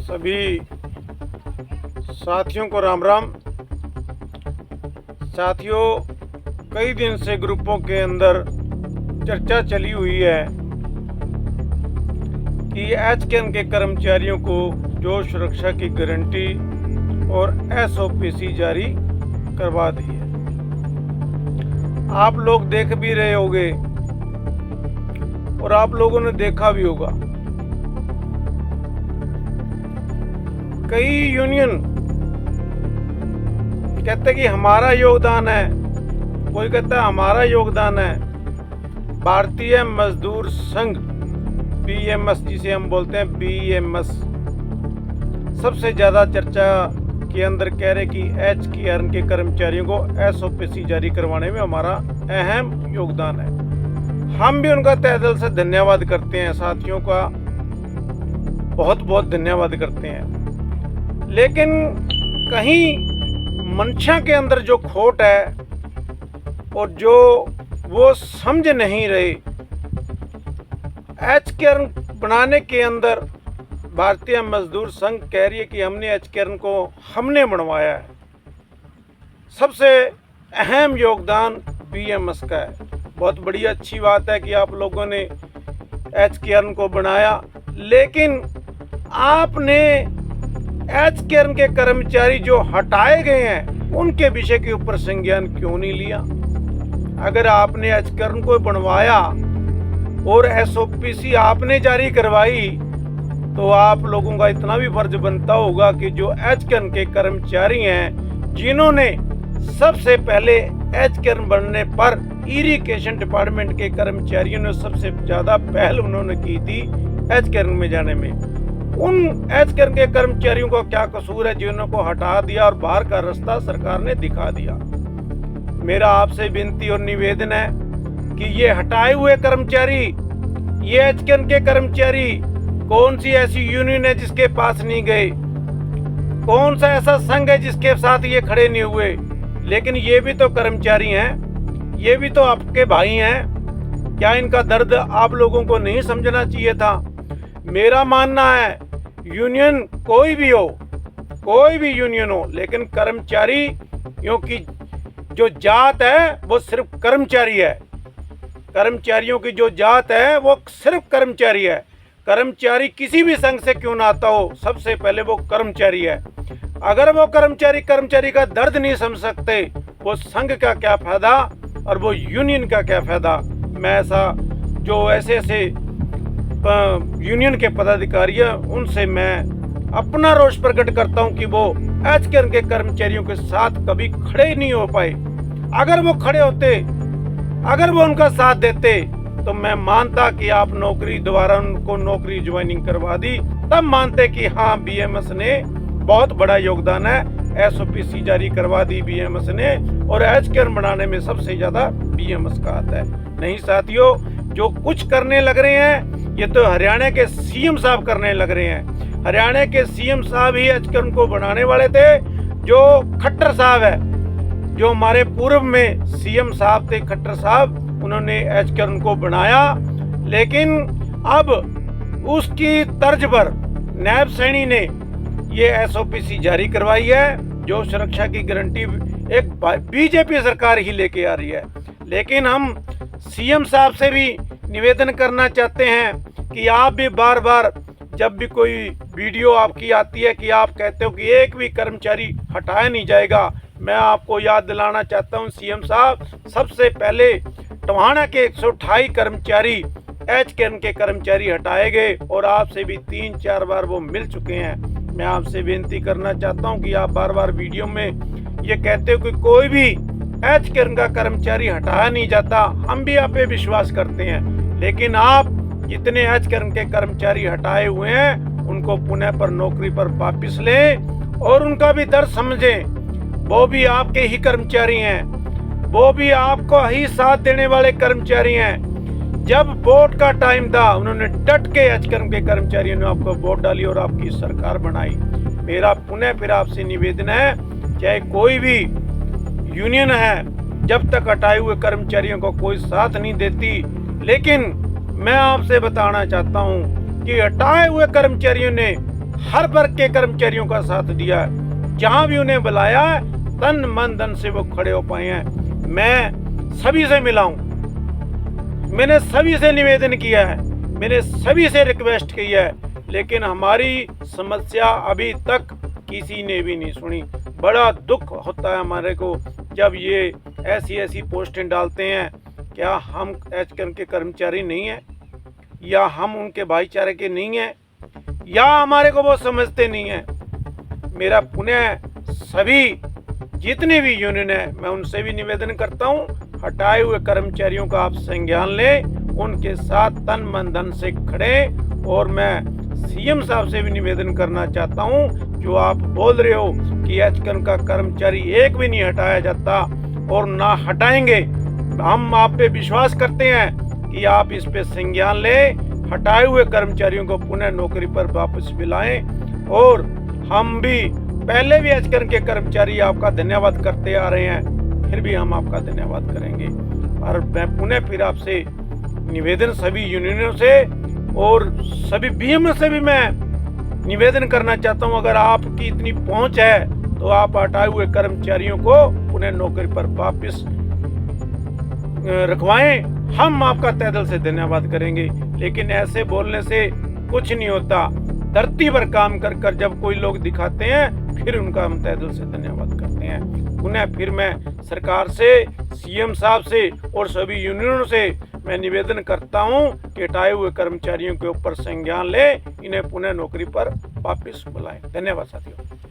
सभी साथियों को राम राम। साथियों, कई दिन से ग्रुपों के अंदर चर्चा चली हुई है कि एचकेएन के कर्मचारियों को जो सुरक्षा की गारंटी और एसओपीसी जारी करवा दी है। आप लोग देख भी रहे होंगे और आप लोगों ने देखा भी होगा, कई यूनियन कहते कि हमारा योगदान है, कोई कहता है हमारा योगदान है। भारतीय मजदूर संघ बीएमएस, जिसे हम बोलते हैं बीएमएस, सबसे ज्यादा चर्चा के अंदर कह रहे कि एचकेएन के कर्मचारियों को एसओपीसी जारी करवाने में हमारा अहम योगदान है। हम भी उनका तहे दिल से धन्यवाद करते हैं, साथियों का बहुत बहुत धन्यवाद करते हैं। लेकिन कहीं मंशा के अंदर जो खोट है और जो वो समझ नहीं रहे, एचकेएन बनाने के अंदर भारतीय मजदूर संघ कह रही है कि हमने एचकेएन को हमने बनवाया है। सबसे अहम योगदान बीएमएस का है। बहुत बड़ी अच्छी बात है कि आप लोगों ने एचकेएन को बनाया, लेकिन आपने एचकेएन के कर्मचारी जो हटाए गए हैं उनके विषय के ऊपर संज्ञान क्यों नहीं लिया? अगर आपने एचकेएन को बनवाया और एसओपीसी आपने जारी करवाई तो आप लोगों का इतना भी फर्ज बनता होगा कि जो एचकेएन के कर्मचारी हैं, जिन्होंने सबसे पहले एचकेएन बनने पर इरिगेशन डिपार्टमेंट के कर्मचारियों ने सबसे ज्यादा पहल उन्होंने की थी एचकेएन में जाने में, उन एचकेएन के कर्मचारियों का क्या कसूर है जिनको हटा दिया और बाहर का रास्ता सरकार ने दिखा दिया? मेरा आपसे विनती और निवेदन है कि ये हटाए हुए कर्मचारी, ये एचकेएन के कर्मचारी, कौन सी ऐसी यूनियन है जिसके पास नहीं गए? कौन सा ऐसा संघ है जिसके साथ ये खड़े नहीं हुए? लेकिन ये भी तो कर्मचारी हैं, ये भी तो आपके भाई हैं। क्या इनका दर्द आप लोगों को नहीं समझना चाहिए था? मेरा मानना है यूनियन कोई भी हो, कोई भी यूनियन हो, लेकिन कर्मचारियों की जो जात है वो सिर्फ कर्मचारी है। कर्मचारियों की जो जात है वो सिर्फ कर्मचारी है। कर्मचारी किसी भी संघ से क्यों ना आता हो, सबसे पहले वो कर्मचारी है। अगर वो कर्मचारी का दर्द नहीं समझ सकते, वो संघ का क्या फायदा और वो यूनियन का क्या फायदा? मैं ऐसे यूनियन के पदाधिकारी हैं, उनसे मैं अपना रोष प्रकट करता हूं कि वो एचकेएन के कर्मचारियों के साथ कभी खड़े ही नहीं हो पाए। अगर वो खड़े होते, अगर वो उनका साथ देते, तो मैं मानता कि आप नौकरी दोबारा उनको नौकरी ज्वाइनिंग करवा दी, तब मानते कि हाँ बीएमएस ने बहुत बड़ा योगदान है, एसओपीसी जारी करवा दी बीएमएस ने और एचकेएन बनाने में सबसे ज्यादा बीएमएस का हाथ है। नहीं साथियों, जो कुछ करने लग रहे हैं ये तो हरियाणा के सीएम साहब करने लग रहे हैं। हरियाणा के सीएम साहब ही एचकेएन को बनाने वाले थे। जो खट्टर साहब है, जो हमारे पूर्व में सीएम साहब थे, खट्टर साहब, उन्होंने एचकेएन को बनाया, लेकिन अब उसकी तर्ज पर नायब सैनी ने ये एसओपीसी जारी करवाई है, जो सुरक्षा की गारंटी एक बीजेपी सरकार ही लेके आ रही है। लेकिन हम सीएम साहब से भी निवेदन करना चाहते हैं कि आप भी बार बार जब भी कोई वीडियो आपकी आती है कि आप कहते हो कि एक भी कर्मचारी हटाया नहीं जाएगा, मैं आपको याद दिलाना चाहता हूं सीएम साहब, सबसे पहले टोहाना के 128 कर्मचारी एचकेएन के कर्मचारी हटाए गए और आपसे भी 3-4 बार वो मिल चुके हैं। मैं आपसे विनती करना चाहता हूं कि आप बार बार वीडियो में ये कहते हो कि कोई भी एचकेएन का कर्मचारी हटाया नहीं जाता, हम भी आप पे विश्वास करते हैं, लेकिन आप जितने एचकेएन के कर्मचारी हटाए हुए हैं उनको पुनः पर नौकरी पर वापिस लें और उनका भी दर्द समझें। वो भी आपके ही कर्मचारी हैं, वो भी आपको ही साथ देने वाले कर्मचारी हैं। जब वोट का टाइम था, उन्होंने डट के एचकेएन के कर्मचारियों ने आपको वोट डाली और आपकी सरकार बनाई। मेरा पुनः फिर आपसे निवेदन है, चाहे कोई भी यूनियन है, जब तक हटाए हुए कर्मचारियों को कोई साथ नहीं देती, लेकिन मैं आपसे बताना चाहता हूं कि हटाए हुए कर्मचारियों ने हर वर्ग के कर्मचारियों का साथ दिया है। जहां भी उन्हें बुलाया है तन मन धन से वो खड़े हो पाए हैं। मैं सभी से मिला हूं, मैंने सभी से निवेदन किया है, मैंने सभी से रिक्वेस्ट की है, लेकिन हमारी समस्या अभी तक किसी ने भी नहीं सुनी। बड़ा दुख होता है हमारे को जब ये ऐसी पोस्टें डालते हैं। क्या हम एचकेएम के कर्मचारी नहीं हैं, या हम उनके भाईचारे के नहीं हैं, या हमारे को वो समझते नहीं हैं। मेरा पुनः सभी जितने भी यूनियन है मैं उनसे भी निवेदन करता हूं, हटाए हुए कर्मचारियों का आप संज्ञान लें, उनके साथ तन मन धन से खड़े। और मैं सीएम साहब से भी निवेदन करना चाहता हूं, जो आप बोल रहे हो कि एचकेएम का कर्मचारी एक भी नहीं हटाया जाता और ना हटाएंगे, हम आप पे विश्वास करते हैं कि आप इस पे संज्ञान लें, हटाए हुए कर्मचारियों को पुनः नौकरी पर वापस बुलाएं। और हम भी पहले भी एचकेएम के कर्मचारी आपका धन्यवाद करते आ रहे हैं, फिर भी हम आपका धन्यवाद करेंगे। और मैं पुनः फिर आपसे निवेदन सभी यूनियनों से और सभी बीएमएस से भी मैं निवेदन करना चाहता हूं, अगर आपकी इतनी पहुंच है तो आप हटाए हुए कर्मचारियों को पुनः नौकरी पर वापस रखवाएं। हम आपका तहे दिल से धन्यवाद करेंगे। लेकिन ऐसे बोलने से कुछ नहीं होता। धरती पर काम कर कर जब कोई लोग दिखाते हैं, फिर उनका हम तहे दिल से धन्यवाद करते हैं। पुनः फिर मैं सरकार से, सीएम साहब से और सभी यूनियनों से मैं निवेदन करता हूं कि हटाए हुए कर्मचारियों के ऊपर संज्ञान ले, इन्हें पुनः नौकरी पर वापस बुलाएं। धन्यवाद साथियों।